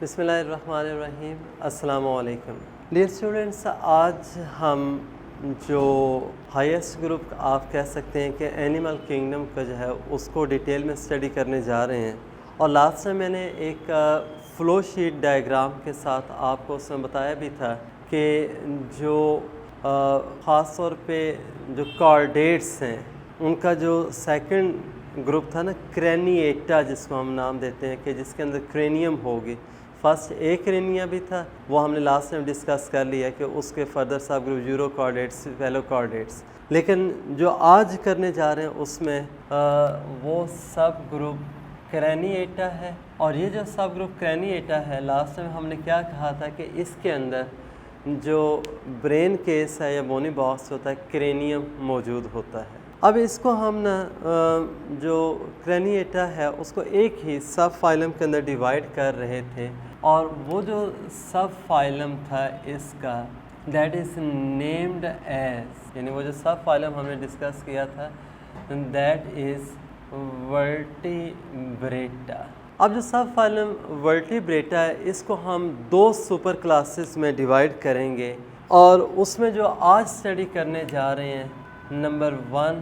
बिस्मिल्लाहिर्रहमानिर्रहीम। अस्सलामु अलैकुम। डियर स्टूडेंट्स, आज हम जो हाईएस्ट ग्रुप आप कह सकते हैं कि एनिमल किंगडम का जो है उसको डिटेल में स्टडी करने जा रहे हैं। और लास्ट में मैंने एक फ्लो शीट डायग्राम के साथ आपको उसमें बताया भी था कि जो ख़ास तौर पे जो कॉर्डेट्स हैं उनका जो सेकंड ग्रुप था ना, क्रेनिएटा जिसको हम नाम देते हैं, कि जिसके अंदर क्रेनियम होगी। फर्स्ट ए क्रेनिया भी था, वो हमने लास्ट टाइम डिस्कस कर लिया कि उसके फर्दर सब group euro chordates, fellow chordates. लेकिन जो आज करने जा रहे हैं उसमें वो सब ग्रुप क्रेनिएटा है। और ये जो सब ग्रुप क्रेनिएटा है, लास्ट टाइम हमने क्या कहा था कि इसके अंदर जो ब्रेन केस है या बोनी बॉक्स होता है, क्रेनियम मौजूद होता है। अब इसको हम ना जो क्रेनिएटा है उसको एक ही सब फाइलम के अंदर डिवाइड कर रहे थे, और वो जो सब फाइलम था इसका दैट इज़ नेम्ड एज, यानी वो जो सब फाइलम हमने डिस्कस किया था दैट इज़ वर्टिब्रेटा। अब जो सब फाइलम वर्टिब्रेटा है इसको हम दो सुपर क्लासेस में डिवाइड करेंगे, और उसमें जो आज स्टडी करने जा रहे हैं number 1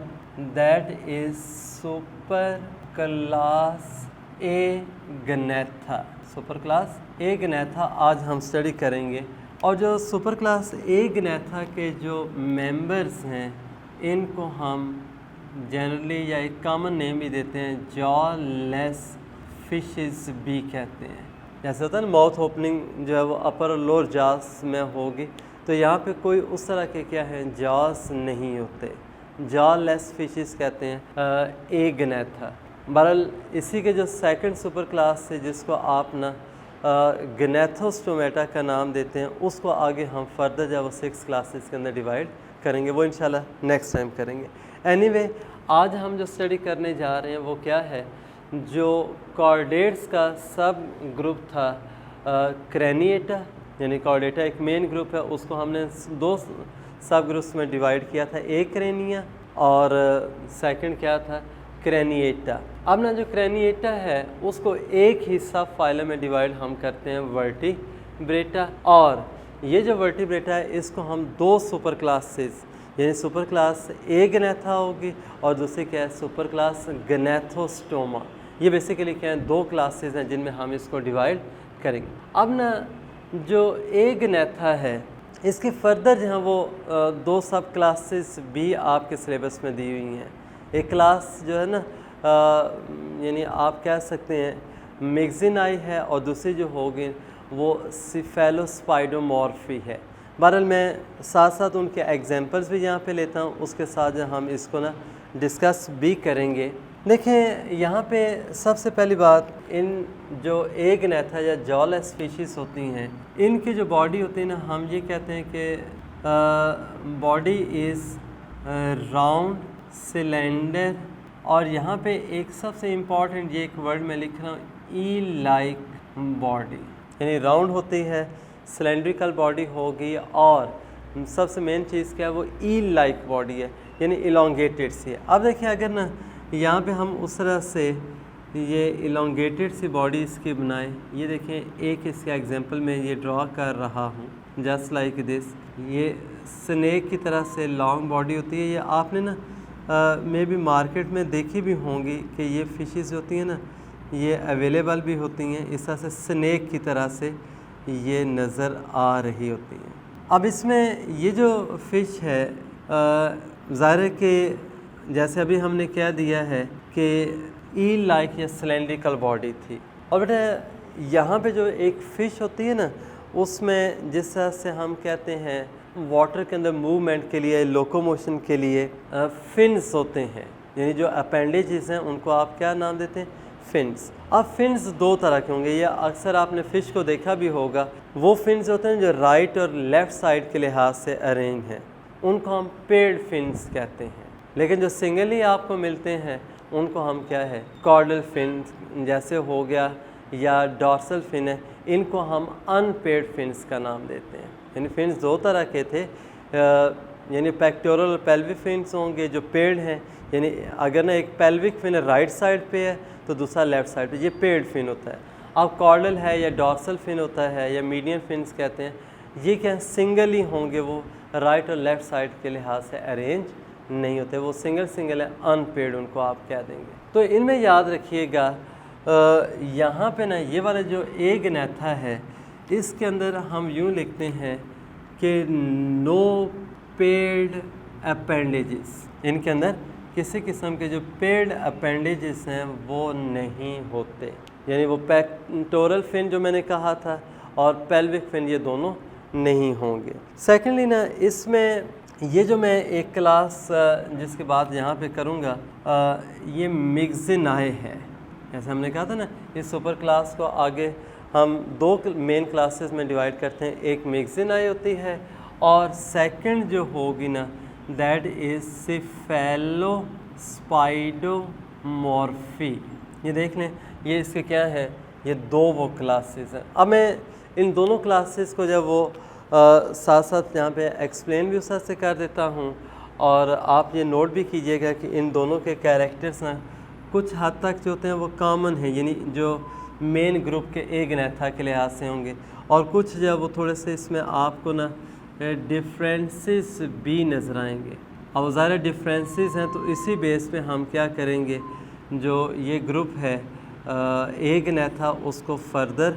that is super class Agnatha. Super class Agnatha आज हम स्टडी करेंगे। और जो सुपर क्लास ए गनेथा के जो मेंबर्स हैं इनको हम जनरली या एक कॉमन नेम भी देते हैं, जॉ लेस फिशेस भी कहते हैं। जैसे होता है ना, माउथ ओपनिंग जो है वो अपर और लोअर जॉस में होगी, तो यहाँ पे कोई उस तरह के क्या है जॉस नहीं होते, जॉ लेस फिशेस कहते हैं ए गनेथा। बहरहाल इसी के जो सेकंड सुपर क्लास है जिसको आप ना गनेथोस्टोमेटा का नाम देते हैं, उसको आगे हम फर्दर जब वो 6 क्लासेस के अंदर डिवाइड करेंगे, वो इंशाल्लाह नेक्स्ट टाइम करेंगे। एनीवे, आज हम जो स्टडी करने जा रहे हैं वो क्या है, जो कॉर्डेट्स का सब ग्रुप था क्रेनिएटा, यानी कॉर्डेटा एक मेन ग्रुप है, उसको हमने दो सब ग्रुप्स में डिवाइड किया था, एक क्रेनिया और सेकंड क्या था, क्रेनिएटा। अब ना जो क्रेनिएटा है उसको एक ही सब फाइलम में डिवाइड हम करते हैं, वर्टिब्रेटा। और ये जो वर्टिब्रेटा है इसको हम दो सुपर क्लासेस, यानी सुपर क्लास ए गनेथा होगी और दूसरी क्या है, सुपर क्लास गनेथोस्टोमा। ये बेसिकली क्या है, दो क्लासेस हैं जिनमें हम इसको डिवाइड करेंगे। अब ना जो ए गनेथा है इसके फर्दर जो है वो दो सब क्लासेस भी आपके सिलेबस में दी हुई हैं। एक क्लास जो है ना यानी आप कह सकते हैं मैग्जिनाई है, और दूसरी जो होगी वो सिफेलोस्पाइडोमॉर्फी है। बहरहाल मैं साथ साथ उनके एग्जांपल्स भी यहाँ पे लेता हूँ, उसके साथ हम इसको ना डिस्कस भी करेंगे। देखें यहाँ पे सबसे पहली बात, इन जो ए गनेथा या जॉल स्पीशीज होती हैं इनकी जो बॉडी होती है ना, हम ये कहते हैं कि बॉडी इज़ राउंड सिलेंडर, और यहाँ पे एक सबसे इम्पॉर्टेंट ये एक वर्ड मैं लिख रहा हूँ, ई लाइक बॉडी, यानी राउंड होती है, सिलेंड्रिकल बॉडी होगी, और सबसे मेन चीज़ क्या है, वो ई लाइक बॉडी है, यानी इलोंगेटेड सी है। अब देखिए अगर ना यहाँ पे हम उस तरह से ये इलोंगेटेड सी बॉडी इसकी बनाएं, ये देखें एक इसका एग्जांपल मैं ये ड्रॉ कर रहा हूँ, जस्ट लाइक दिस। ये स्नेक की तरह से लॉन्ग बॉडी होती है, ये आपने ना मे भी मार्केट में देखी भी होंगी कि ये फ़िशेस होती हैं ना, ये अवेलेबल भी होती हैं, इस तरह से स्नेक की तरह से ये नज़र आ रही होती हैं। अब इसमें ये जो फ़िश है ज़ाहिर है कि जैसे अभी हमने कह दिया है कि ई लाइक या सिलेंड्रिकल बॉडी थी, और बेटा यहाँ पे जो एक फ़िश होती है ना उसमें जिस तरह से हम कहते हैं वाटर के अंदर मूवमेंट के लिए, लोकोमोशन के लिए फिन्स होते हैं, यानी जो अपेंडेजेस हैं उनको आप क्या नाम देते हैं, फिन्स। अब फिन्स दो तरह के होंगे, या अक्सर आपने फ़िश को देखा भी होगा, वो फिन्स होते हैं जो राइट और लेफ़्ट साइड के लिहाज से अरेंज हैं, उनको हम पेड फिन्स कहते हैं। लेकिन जो सिंगली आपको मिलते हैं उनको हम क्या है, कॉर्डल फिन्स जैसे हो गया या डॉर्सल फिन है, इनको हम अनपेड फिन्स का नाम देते हैं। यानी फिन्स दो तरह के थे, यानी पेक्टोरल और पेल्विक फिन्स होंगे जो पेड हैं, यानी अगर ना एक पेल्विक फिन राइट साइड पे है तो दूसरा लेफ़्ट साइड पे, ये पेड फिन होता है। अब कॉर्डल है या डॉर्सल फिन होता है या मीडियन फिन्स कहते हैं, ये क्या सिंगल ही होंगे, वो राइट और लेफ़्ट साइड के लिहाज से अरेंज नहीं होते, वो सिंगल सिंगल है, अनपेड उनको आप कह देंगे। तो इनमें याद रखिएगा यहाँ पे ना ये वाला जो ए गनेथा है इसके अंदर हम यूँ लिखते हैं कि नो पेड अपेंडेजेस, इनके अंदर किसी किस्म के जो पेड अपेंडेजेस हैं वो नहीं होते, यानी वो पेक्टोरल फिन जो मैंने कहा था और पेल्विक फिन ये दोनों नहीं होंगे। सेकेंडली ना इसमें ये जो मैं एक क्लास जिसके बाद यहाँ पे करूँगा ये मिक्सिनाए है, जैसे हमने कहा था ना इस सुपर क्लास को आगे हम दो मेन क्लासेस में डिवाइड करते हैं, एक मिक्सिनाए होती है और सेकंड जो होगी ना दैट इज़ सेफेलोस्पाइडोमॉर्फी। ये देख लें, ये इसके क्या है, ये दो वो क्लासेस हैं। अब मैं इन दोनों क्लासेस को जब वो साथ साथ यहाँ पे एक्सप्लेन भी उस से कर देता हूँ और आप ये नोट भी कीजिएगा कि इन दोनों के कैरेक्टर्स ना कुछ हद तक जो होते हैं वो कॉमन है, यानी जो मेन ग्रुप के ए गनेथा के लिहाज से होंगे, और कुछ जो वो थोड़े से इसमें आपको ना डिफरेंसेस भी नज़र आएंगे। अब ज़ाहिर डिफरेंसेस हैं तो इसी बेस पे हम क्या करेंगे, जो ये ग्रुप है ए गनेथा उसको फर्दर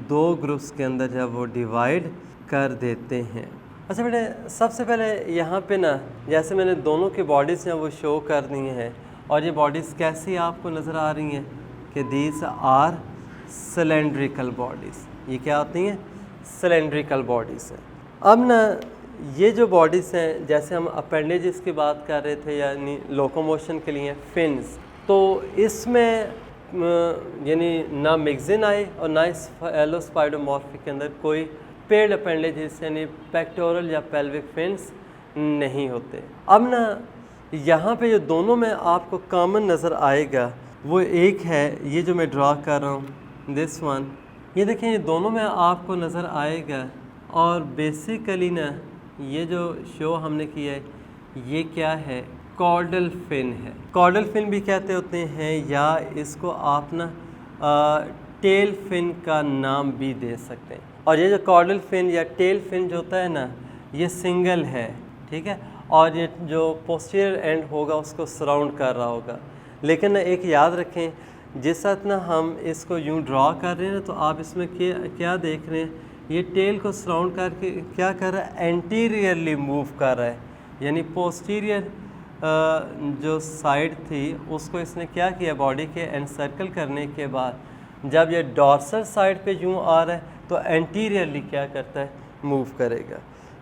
दो ग्रुप्स के अंदर जब वो डिवाइड कर देते हैं। अच्छा बेटे, सबसे पहले यहाँ पे ना जैसे मैंने दोनों की बॉडीज़ हैं वो शो कर दी हैं, और ये बॉडीज़ कैसी आपको नज़र आ रही हैं कि दीज आर सिलेंड्रिकल बॉडीज़, ये क्या होती हैं, सिलेंड्रिकल बॉडीज़ हैं। अब ना ये जो बॉडीज़ हैं, जैसे हम अपेंडेजेस की बात कर रहे थे यानी लोकोमोशन के लिए फिन्स, तो इसमें यानी ना मिक्सिनाए और ना सेफेलोस्पाइडोमॉर्फी के अंदर कोई पेड अपेंडेजेस यानी पेक्टोरल या पेल्विक फिन्स नहीं होते। अब ना यहाँ पे जो दोनों में आपको कॉमन नज़र आएगा वो एक है, ये जो मैं ड्रा कर रहा हूँ दिस वन, ये देखें ये दोनों में आपको नज़र आएगा, और बेसिकली ना ये जो शो हमने किया है ये क्या है, कॉर्डल फिन है। कॉर्डल फिन भी कहते होते हैं या इसको आप ना टेल फिन का नाम भी दे सकते हैं। और ये जो कॉर्डल फिन या टेल फिन जो होता है ना ये सिंगल है, ठीक है, और ये जो पोस्टीरियर एंड होगा उसको सराउंड कर रहा होगा। लेकिन ना एक याद रखें, जिस साथ ना हम इसको यूँ ड्रा कर रहे हैं ना तो आप इसमें क्या देख रहे हैं, ये टेल को सराउंड करके क्या कर रहा है, एंटीरियरली मूव कर रहा है, यानी पोस्टीरियर जो साइड थी उसको इसने क्या किया, बॉडी के एनसर्कल करने के बाद जब ये डॉर्सल साइड पे यूँ आ रहा है तो एंटीरियरली क्या करता है, मूव करेगा।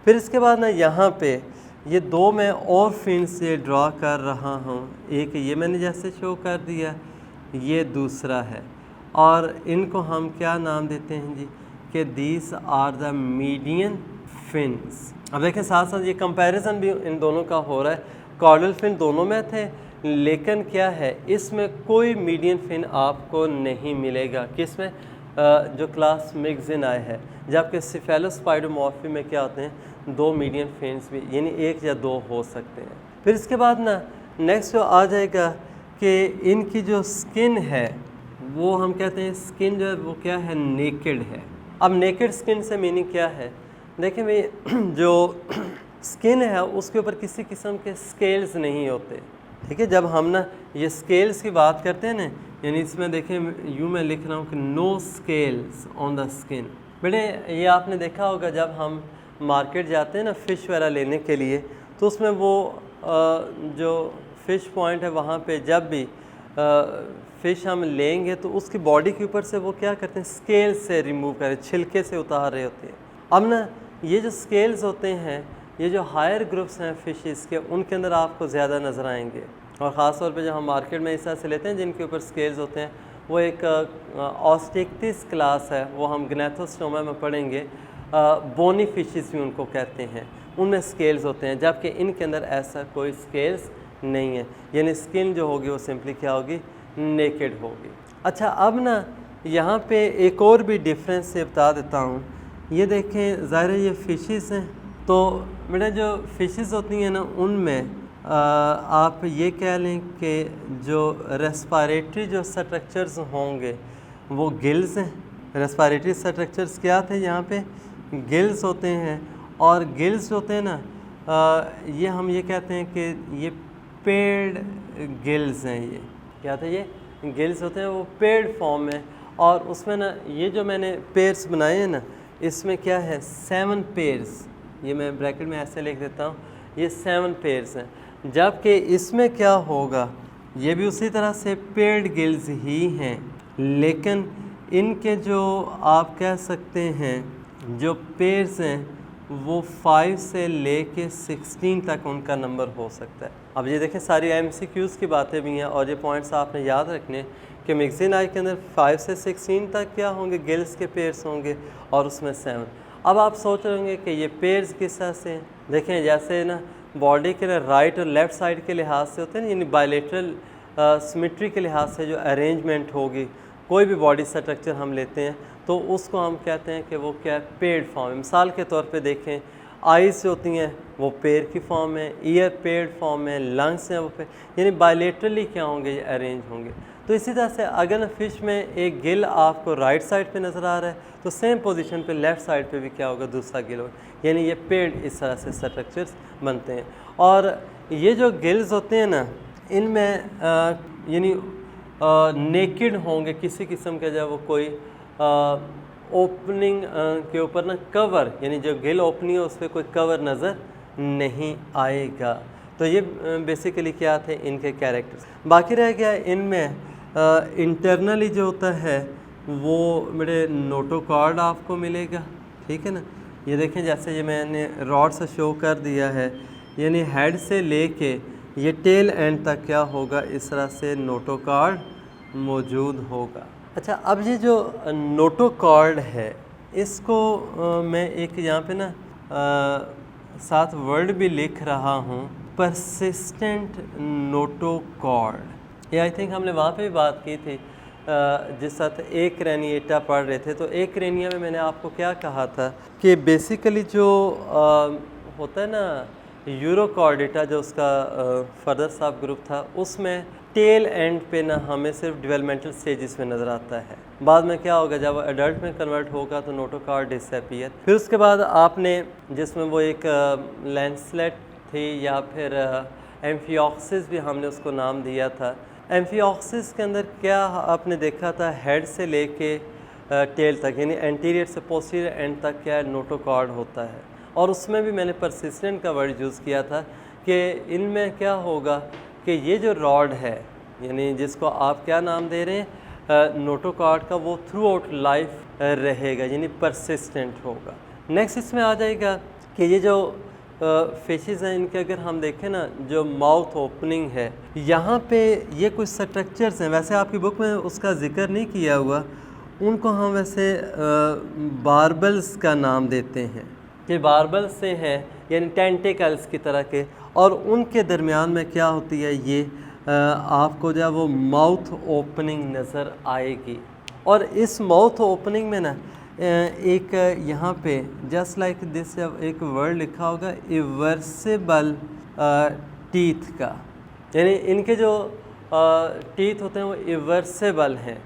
फिर इसके बाद ना यहाँ पे ये दो मैं और फिन से ड्रा कर रहा हूँ, एक ये मैंने जैसे शो कर दिया, ये दूसरा है, और इनको हम क्या नाम देते हैं जी कि these are the median fins. अब देखें साथ साथ ये कंपैरिजन भी इन दोनों का हो रहा है, कॉर्डल फिन दोनों में थे लेकिन क्या है इसमें कोई मीडियन फिन आपको नहीं मिलेगा, किसमें, जो क्लास मिक्सिनाए है, जबकि सेफेलोस्पाइडोमॉर्फी में क्या होते हैं, दो मीडियन फिन्स भी, यानी एक या दो हो सकते हैं। फिर इसके बाद ना नेक्स्ट जो आ जाएगा कि इनकी जो स्किन है वो हम कहते हैं स्किन जो है वो क्या है, नेकेड है। अब नेकेड स्किन से मीनिंग क्या है, देखें भाई जो स्किन है उसके ऊपर किसी किस्म के स्केल्स नहीं होते, ठीक है। जब हम ना ये स्केल्स की बात करते हैं ना, यानी इसमें देखें यूँ मैं लिख रहा हूँ कि no scales on the skin. बेटे ये आपने देखा होगा जब हम मार्केट जाते हैं ना फ़िश वगैरह लेने के लिए, तो उसमें वो जो फ़िश पॉइंट है वहाँ पे जब भी फ़िश हम लेंगे तो उसकी बॉडी के ऊपर से वो क्या करते हैं, स्केल से रिमूव करें, छिलके से उतार रहे होते हैं। अब ना ये जो स्केल्स होते हैं, ये जो हायर ग्रुप्स हैं फ़िशेस के, उनके अंदर आपको ज़्यादा नज़र आएंगे, और ख़ास तौर पे जो हम मार्केट में इस तरह से लेते हैं जिनके ऊपर स्केल्स होते हैं, वो एक ऑस्टिक्टिस क्लास है, वो हम ग्नेथोस्टोमा में पढ़ेंगे, बोनी फिशेस भी उनको कहते हैं, उनमें स्केल्स होते हैं, जबकि इनके अंदर ऐसा कोई स्केल्स नहीं है, यानी स्किन जो होगी वो सिंपली क्या होगी, नेकेड होगी। अच्छा अब ना यहाँ पे एक और भी डिफरेंस से बता देता हूँ, ये देखें ज़ाहिर है ये फ़िशेस हैं, तो बेटा जो फ़िशेस होती हैं ना उनमें आप ये कह लें कि जो रेस्पिरेटरी जो स्ट्रक्चर्स होंगे वो गिल्स हैं। रेस्पिरेटरी स्ट्रक्चर्स क्या थे यहाँ पे, गिल्स होते हैं। और गिल्स होते हैं ना, ये हम ये कहते हैं कि ये पेड गिल्स हैं। ये क्या थे, ये गिल्स होते हैं, वो पेड फॉर्म में। और उसमें ना ये जो मैंने पेयर्स बनाए हैं ना, इसमें क्या है 7 पेयर्स, ये मैं ब्रैकेट में ऐसे लिख देता हूँ, ये 7 पेयर्स हैं। जबकि इसमें क्या होगा, ये भी उसी तरह से पेड गिल्स ही हैं, लेकिन इनके जो आप कह सकते हैं जो पेयर्स हैं वो 5 से लेके 16 तक उनका नंबर हो सकता है। अब ये देखें सारी MCQs की बातें भी हैं और ये पॉइंट्स आपने याद रखने कि मिक्सिन आई के अंदर 5 से 16 तक क्या होंगे, गिल्स के पेयर्स होंगे और उसमें 7। अब आप सोच रहे होंगे कि ये पेयर्स किस तरह से हैं। देखें जैसे ना बॉडी के राइट और लेफ़्ट साइड के लिहाज से होते हैं, यानी बायलेटरल सिमेट्री के लिहाज से जो अरेंजमेंट होगी, कोई भी बॉडी स्ट्रक्चर हम लेते हैं तो उसको हम कहते हैं कि वो क्या पेड फॉर्म है। मिसाल के तौर पे देखें, आइज़ जो होती हैं वो पेड़ की फॉर्म में, ईयर पेड फॉर्म में, लंग्स हैं वो पे, यानी बायलेटरली क्या होंगे, ये अरेंज होंगे। तो इसी तरह से अगर फ़िश में एक गिल आपको राइट साइड पे नज़र आ रहा है तो सेम पोजीशन पे लेफ़्ट साइड पे भी क्या होगा, दूसरा गिल होगा, यानी ये पेड इस तरह से स्ट्रक्चर्स बनते हैं। और ये जो गिल्स होते हैं ना, इनमें यानी नेकेड होंगे, किसी किस्म के जब वो कोई ओपनिंग के ऊपर ना कवर, यानी जो गिल ओपनिंग है उस पर कोई कवर नज़र नहीं आएगा। तो ये बेसिकली क्या थे इनके कैरेक्टर्स। बाकी रह गया इनमें इंटरनली जो होता है वो मेरे नोटोकॉर्ड आपको मिलेगा, ठीक है ना। ये देखें जैसे ये मैंने रॉड से शो कर दिया है, यानी हेड से लेके ये टेल एंड तक क्या होगा, इस तरह से नोटोकॉर्ड मौजूद होगा। अच्छा, अब ये जो नोटोकॉर्ड है इसको मैं एक यहाँ पे ना साथ वर्ड भी लिख रहा हूँ, परसिस्टेंट नोटोकॉर्ड। ये आई थिंक हमने वहाँ पे भी बात की थी जिस साथ एक क्रेनिएटा पढ़ रहे थे। तो एक क्रेनिया में मैंने आपको क्या कहा था कि बेसिकली जो होता है ना यूरोकॉर्डेटा, जो उसका फर्दर सब ग्रुप था, उसमें टेल एंड पे ना हमें सिर्फ डेवलपमेंटल स्टेजेस में नज़र आता है। बाद में क्या होगा, जब एडल्ट में कन्वर्ट होगा तो नोटोकॉर्ड डिसअपीयर। फिर उसके बाद आपने जिसमें वो एक लैंसलेट थी या फिर एम्फिऑक्सिस भी हमने उसको नाम दिया था। एम्फिऑक्सिस के अंदर क्या आपने देखा था, हेड से लेके टेल तक यानी एंटीरियर से पोस्टीरियर एंड तक क्या नोटोकॉर्ड होता है। और उसमें भी मैंने परसिस्टेंट का वर्ड यूज़ किया था कि इनमें क्या होगा कि ये जो रॉड है, यानी जिसको आप क्या नाम दे रहे हैं नोटोकॉर्ड का, वो थ्रू आउट लाइफ रहेगा, यानी परसिस्टेंट होगा। नेक्स्ट इसमें आ जाएगा कि ये जो फिशेस हैं इनके अगर हम देखें ना, जो माउथ ओपनिंग है यहाँ पे ये कुछ स्ट्रक्चर्स हैं, वैसे आपकी बुक में उसका जिक्र नहीं किया हुआ, उनको हम वैसे बार्बल्स का नाम देते हैं कि बार्बल्स से हैं, यानी टेंटिकल्स की तरह के। और उनके दरमियान में क्या होती है, ये आपको जब वो माउथ ओपनिंग नज़र आएगी। और इस माउथ ओपनिंग में ना एक यहाँ पे जस्ट लाइक दिस एक वर्ड लिखा होगा इवर्सिबल टीथ का, यानी इनके जो टीथ होते हैं वो इवर्सिबल हैं,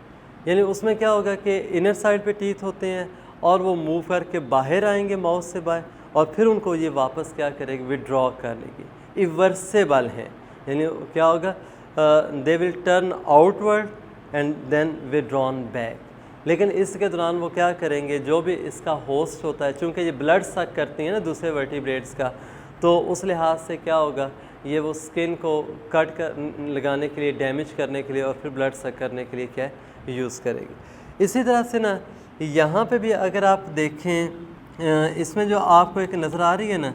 यानी उसमें क्या होगा कि इनर साइड पे टीथ होते हैं और वो मूव करके बाहर आएंगे माउथ से बाहर, और फिर उनको ये वापस क्या करेगी, विड्रॉ कर लेगी। इवर्सेबल हैं, यानी क्या होगा, they will turn outward and then withdrawn back. लेकिन इसके दौरान वो क्या करेंगे, जो भी इसका होस्ट होता है, चूँकि ये ब्लड सक करती हैं ना दूसरे वर्टिब्रेट्स का, तो उस लिहाज से क्या होगा, ये वो स्किन को कट कर लगाने के लिए, डैमेज करने के लिए और फिर ब्लड सक करने के लिए क्या यूज़ करेगी। इसी तरह से ना यहाँ पे भी अगर आप देखें, इसमें जो आपको एक नज़र आ रही है ना,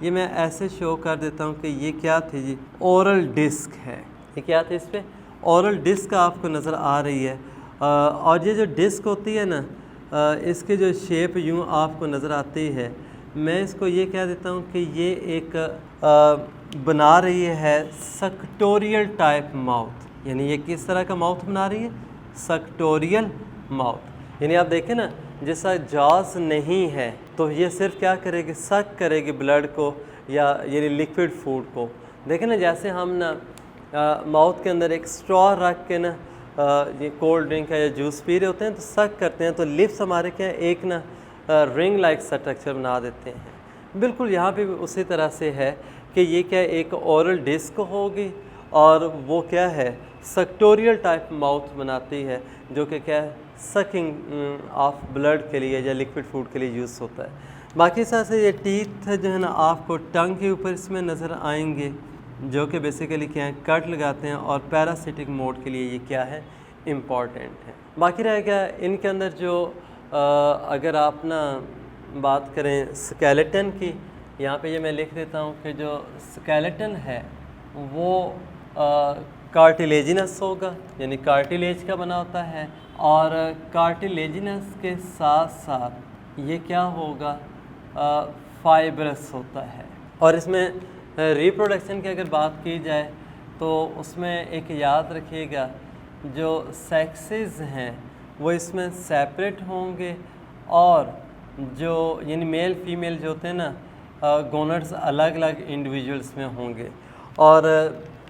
ये मैं ऐसे शो कर देता हूँ कि ये क्या थी जी, ओरल डिस्क है। ये क्या थी, इस पर ओरल डिस्क आपको नज़र आ रही है। और ये जो डिस्क होती है ना, इसकी जो शेप यूँ आपको नज़र आती है, मैं इसको ये कह देता हूँ कि ये एक बना रही है सक्टोरियल टाइप माउथ। यानी ये किस तरह का माउथ बना रही है, सक्टोरियल माउथ। यानी आप देखें ना, जैसा जॉस नहीं है तो ये सिर्फ क्या करेगी, सक करेगी ब्लड को या यानी लिक्विड फूड को। देखें ना, जैसे हम ना माउथ के अंदर एक स्ट्रॉ रख के ना ये कोल्ड ड्रिंक है या जूस पी रहे होते हैं तो सक करते हैं, तो लिप्स हमारे क्या एक ना रिंग लाइक स्ट्रक्चर बना देते हैं। बिल्कुल यहाँ पे भी उसी तरह से है कि ये क्या एक ओरल डिस्क होगी और वो क्या है सक्टोरियल टाइप माउथ बनाती है, जो कि क्या है सकिंग ऑफ ब्लड के लिए या लिक्विड फूड के लिए यूज़ होता है। बाकी साथ से ये टीथ जो है ना आपको टंग के ऊपर इसमें नज़र आएंगे, जो कि बेसिकली क्या है कट लगाते हैं और पैरासिटिक मोड के लिए ये क्या है इम्पॉर्टेंट है। बाकी रह गया इनके अंदर जो अगर आप ना बात करें स्केलेटन की, यहाँ पे ये मैं लिख देता हूँ कि जो स्केलेटन है वो कार्टिलेजिनस होगा, यानी कार्टिलेज का बना होता है, और कार्टिलेजिनस के साथ साथ ये क्या होगा फाइब्रस होता है। और इसमें रिप्रोडक्शन की अगर बात की जाए तो उसमें एक याद रखिएगा जो सेक्सेस हैं वो इसमें सेपरेट होंगे, और जो यानी मेल फीमेल जो होते हैं ना गोनड्स अलग अलग इंडिविजुअल्स में होंगे, और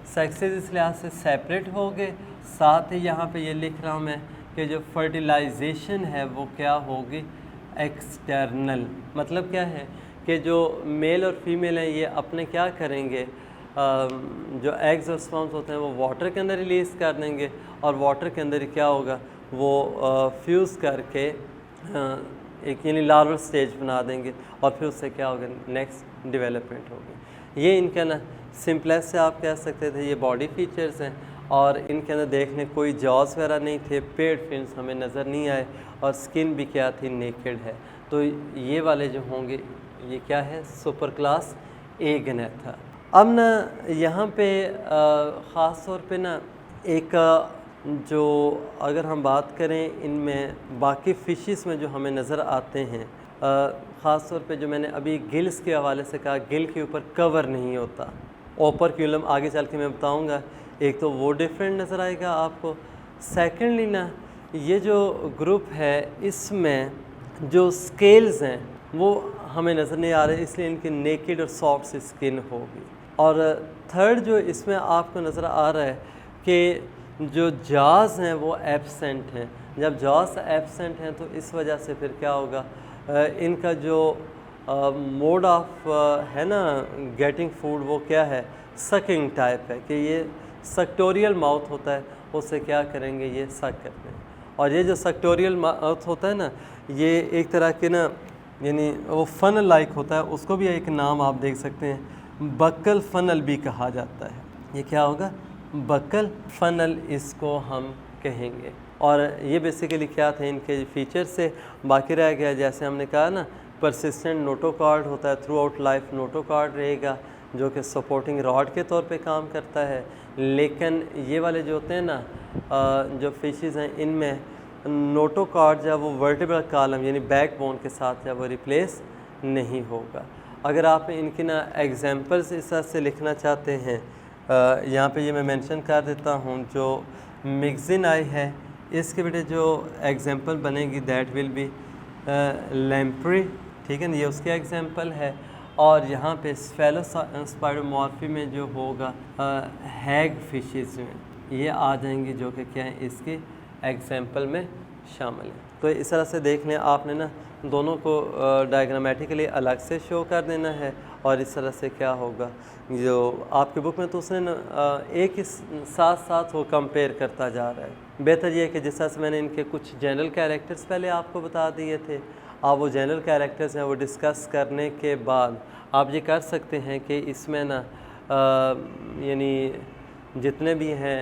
सेक्सेस इस लिहाज से सेपरेट होंगे। साथ ही यहाँ पे ये लिख रहा हूँ मैं कि जो फर्टिलाइजेशन है वो क्या होगी एक्सटर्नल। मतलब क्या है कि जो मेल और फीमेल हैं ये अपने क्या करेंगे, जो एग्स और स्पर्म्स होते हैं वो वाटर के अंदर रिलीज़ कर देंगे, और वाटर के अंदर क्या होगा वो फ्यूज़ करके एक यानी लार्वल स्टेज बना देंगे, और फिर उससे क्या होगा नेक्स्ट डेवलपमेंट होगी। ये इनका ना सिंपलेस्ट से आप कह सकते थे ये बॉडी फीचर्स हैं, और इनके अंदर देखने कोई जॉज वगैरह नहीं थे, पेड फिन्स हमें नज़र नहीं आए, और स्किन भी क्या थी नेकेड है। तो ये वाले जो होंगे ये क्या है सुपर क्लास एगनेथा। अब ना यहाँ पे ख़ास तौर पे ना एक जो अगर हम बात करें इनमें बाकी फ़िशेस में जो हमें नज़र आते हैं, ख़ास तौर पे जो मैंने अभी गिल्स के हवाले से कहा, गिल के ऊपर कवर नहीं होता, ओपरक्यूलम आगे चल के मैं बताऊँगा, एक तो वो डिफरेंट नज़र आएगा आपको। सेकेंडली ना ये जो ग्रुप है इसमें जो स्केल्स हैं वो हमें नज़र नहीं आ रहे, इसलिए इनकी नेकेड और सॉफ्ट स्किन होगी। और थर्ड जो इसमें आपको नज़र आ रहा है कि जो जॉज हैं वो एब्सेंट हैं। जब जॉज एब्सेंट हैं तो इस वजह से फिर क्या होगा इनका जो मोड ऑफ है ना गेटिंग फूड वो क्या है सकिंग टाइप है, कि ये सक्टोरियल माउथ होता है, उससे क्या करेंगे ये सक करते हैं। और ये जो सक्टोरियल माउथ होता है ना ये एक तरह के ना यानी वो फनल लाइक होता है, उसको भी एक नाम आप देख सकते हैं बक्कल फनल भी कहा जाता है। ये क्या होगा बक्कल फनल इसको हम कहेंगे। और ये बेसिकली क्या थे इनके फीचर से। बाकी रह गया जैसे हमने कहा ना परसिस्टेंट नोटोकॉर्ड होता है, थ्रू आउट लाइफ नोटोकॉर्ड रहेगा जो कि सपोर्टिंग रॉड के तौर पे काम करता है। लेकिन ये वाले जो होते हैं ना जो फिशेस हैं इनमें नोटोकॉर्ड जब वो वर्टिब्रल कॉलम यानी बैकबोन के साथ जब वो रिप्लेस नहीं होगा। अगर आप इनकी ना एग्जांपल्स इस तरह से लिखना चाहते हैं, यहाँ पे ये मैं मेंशन कर देता हूँ, जो मिक्सिन आई है इसके बेटे जो एग्जांपल बनेगी दैट विल बी लैम्प्री, ठीक है ना, ये उसके एग्जांपल है। और यहाँ पे स्फेलोस्पाइरोमॉर्फी में जो होगा हैग फिशेस में ये आ जाएंगी जो कि क्या है इसके एग्जांपल में शामिल है। तो इस तरह से देख लें आपने ना दोनों को डायग्रामेटिकली अलग से शो कर देना है, और इस तरह से क्या होगा जो आपकी बुक में तो उसने ना एक ही साथ साथ वो कंपेयर करता जा रहा है। बेहतर ये है कि जिस तरह से मैंने इनके कुछ जनरल कैरेक्टर्स पहले आपको बता दिए थे, आप वो जनरल कैरेक्टर्स हैं वो डिस्कस करने के बाद आप ये कर सकते हैं कि इसमें ना यानी जितने भी हैं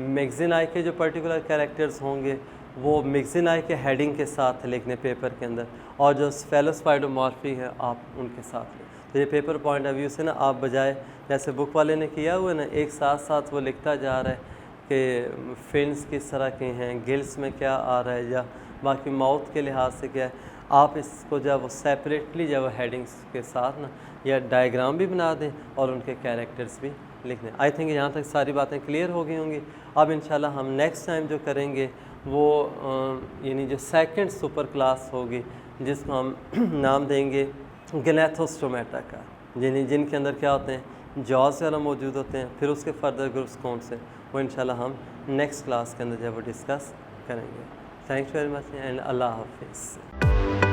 मैगज़ीन आई के जो पर्टिकुलर कैरेक्टर्स होंगे वो मैगज़ीन आई के हेडिंग के साथ लिखने पेपर के अंदर, और जो स्फेलोस्पाइरोमॉर्फी है आप उनके साथ लें। तो ये पेपर पॉइंट ऑफ व्यू से ना आप बजाय जैसे बुक वाले ने किया हुआ है ना एक साथ साथ वो लिखता जा रहा है कि फिन्स किस तरह के हैं, गिल्स में क्या आ रहा है, या बाकी माउथ के लिहाज से क्या है, आप इसको जब सेपरेटली जब हेडिंग्स के साथ ना या डायग्राम भी बना दें और उनके कैरेक्टर्स भी लिख दें। आई थिंक यहाँ तक सारी बातें क्लियर हो गई होंगी। अब इंशाल्लाह हम नेक्स्ट टाइम जो करेंगे वो यानी जो सेकंड सुपर क्लास होगी जिसको हम नाम देंगे गैनाथोस्टोमेटा का, यानी जिनके अंदर क्या होते हैं जॉज वाला मौजूद होते हैं, फिर उसके फर्दर ग्रुप्स कौन से, वो इंशाल्लाह हम नेक्स्ट क्लास के अंदर जब वो डिस्कस करेंगे। थैंक्स वेरी मच एंड अल्लाह हाफिज़।